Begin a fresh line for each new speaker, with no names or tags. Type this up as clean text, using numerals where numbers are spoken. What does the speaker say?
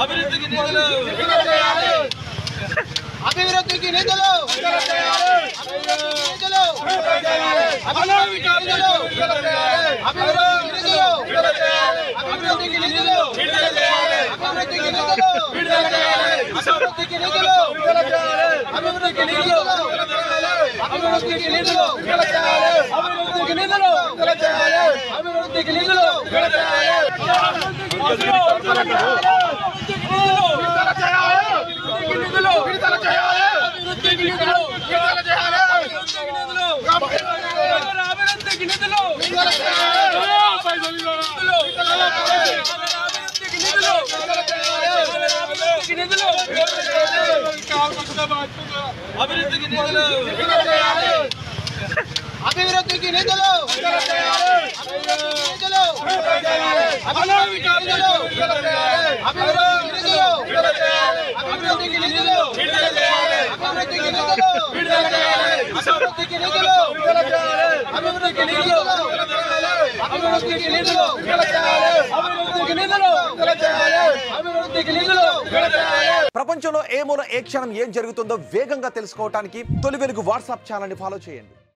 అభివృద్ధికి నిధులు అభివృద్ధికి నిధులు
ప్రపంచంలో ఏ మూల ఏ క్షణం ఏం జరుగుతుందో వేగంగా తెలుసుకోవడానికి తొలి వెలుగు వాట్సాప్ ఛానల్ ని ఫాలో చేయండి.